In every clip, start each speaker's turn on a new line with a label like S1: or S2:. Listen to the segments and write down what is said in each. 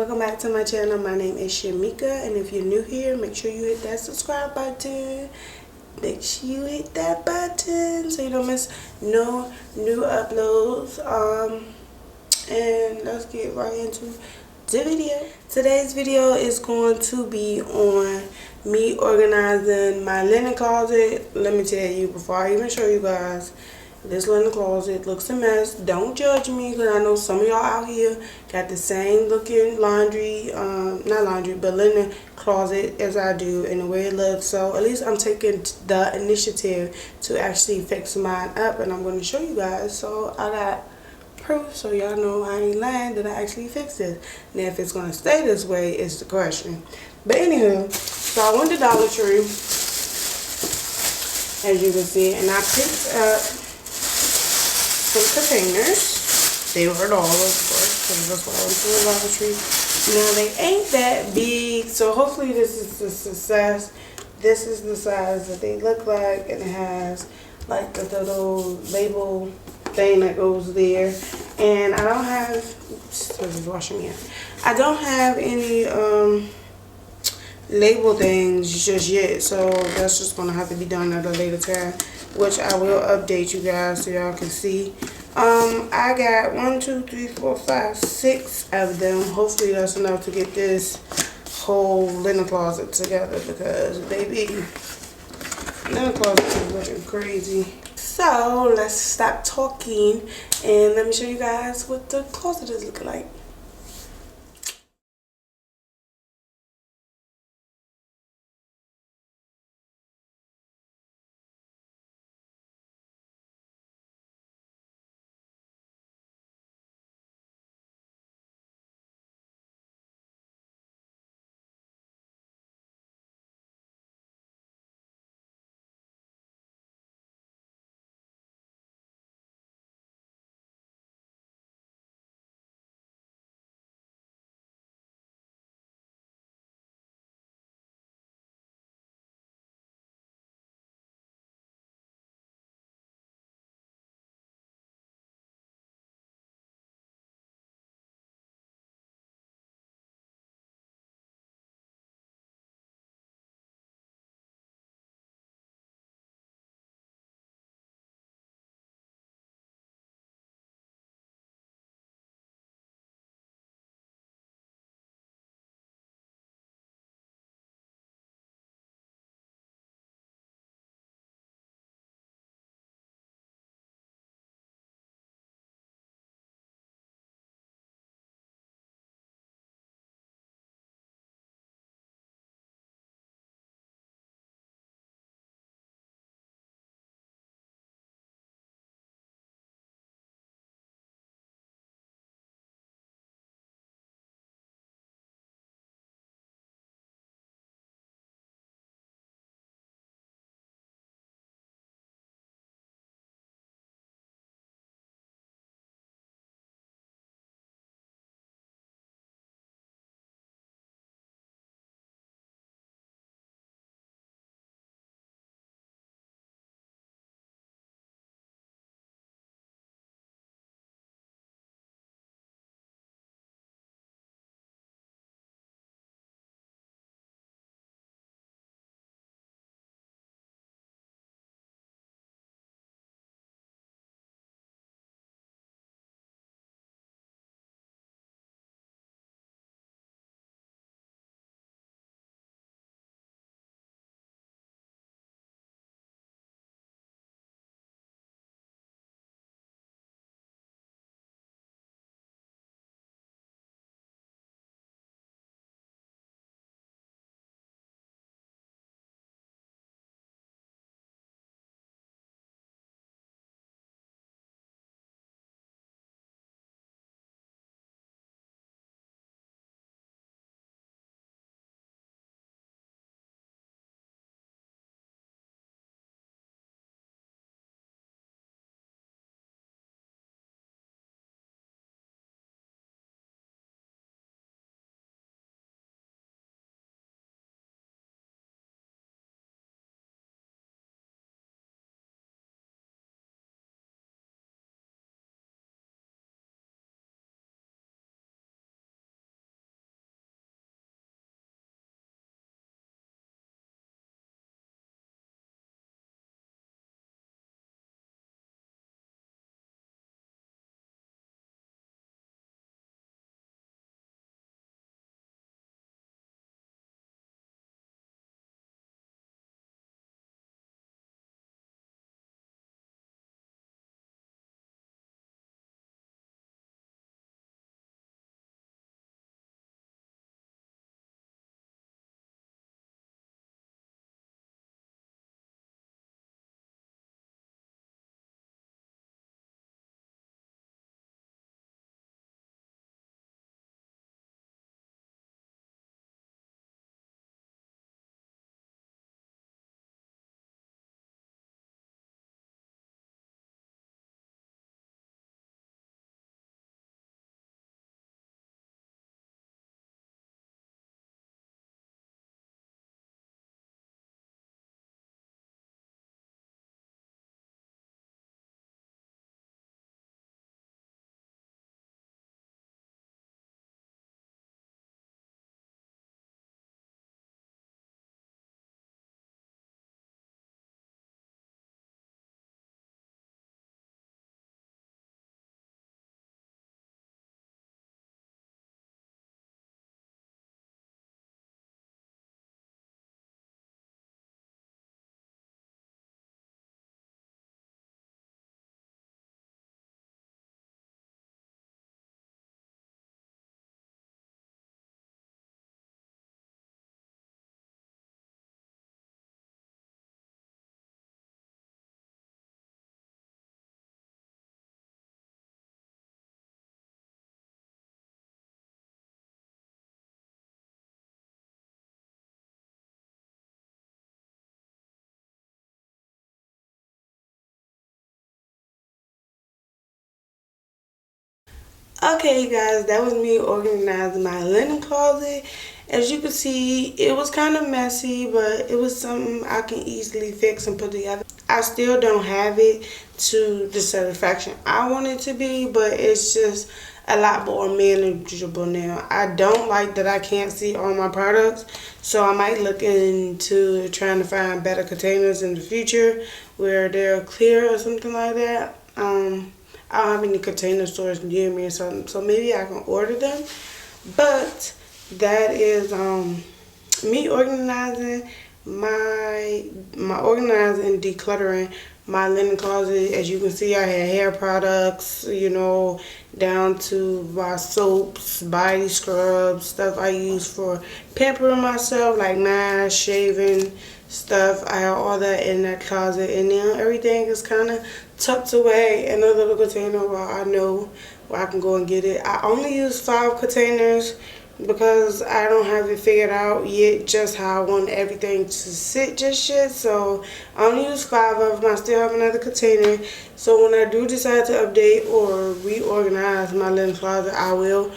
S1: welcome back to my channel. My name is Shameika, and if you're new here, make sure you hit that subscribe button. Make sure you hit that button so you don't miss no new uploads. And let's get right into the video. Today's video is going to be on me organizing my linen closet. Let me tell you, before I even show you guys, this linen closet looks a mess. Don't judge me, because I know some of y'all out here got the same looking laundry, not laundry, but linen closet as I do, and the way it looks. So at least I'm taking the initiative to actually fix mine up, and I'm going to show you guys. So I got proof, so y'all know I ain't lying, that I actually fixed it. Now if it's going to stay this way is the question. But anywho, so I went to Dollar Tree, as you can see, and I picked up some containers. They were $1, of course, because that's what I went to the Dollar Tree. Now they ain't that big, so hopefully this is a success. This is the size that they look like, and it has like the little label thing that goes there. And I don't have, so it's washing me out. I don't have any label things just yet, so that's just gonna have to be done at a later time, which I will update you guys so y'all can see. I got 1, 2, 3, 4, 5, 6 of them. Hopefully that's enough to get this whole linen closet together, because baby, linen closet is looking crazy. So let's stop talking and let me show you guys what the closet is looking like. Okay, you guys, that was me organizing my linen closet. As you can see, it was kind of messy, but it was something I can easily fix and put together. I still don't have it to the satisfaction I want it to be, but it's just a lot more manageable now. I don't like that I can't see all my products, so I might look into trying to find better containers in the future where they're clear or something like that. I don't have any container stores near me or something, so maybe I can order them. But that is me organizing my organizing and decluttering my linen closet. As you can see, I had hair products, you know, down to my soaps, body scrubs, stuff I use for pampering myself, like masks, shaving stuff. I have all that in that closet, and now everything is kind of tucked away in a little container where I know where I can go and get it. I only use 5 containers because I don't have it figured out yet just how I want everything to sit just yet. So I only use 5 of them. I still have another container. So when I do decide to update or reorganize my linen closet, I will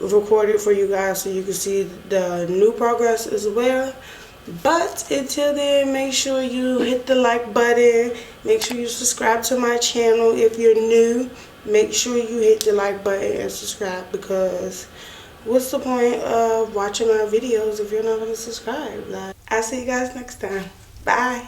S1: record it for you guys so you can see the new progress as well. But until then, make sure you hit the like button. Make sure you subscribe to my channel if you're new. Make sure you hit the like button and subscribe, because what's the point of watching my videos if you're not going to subscribe? Like, I'll see you guys next time. Bye.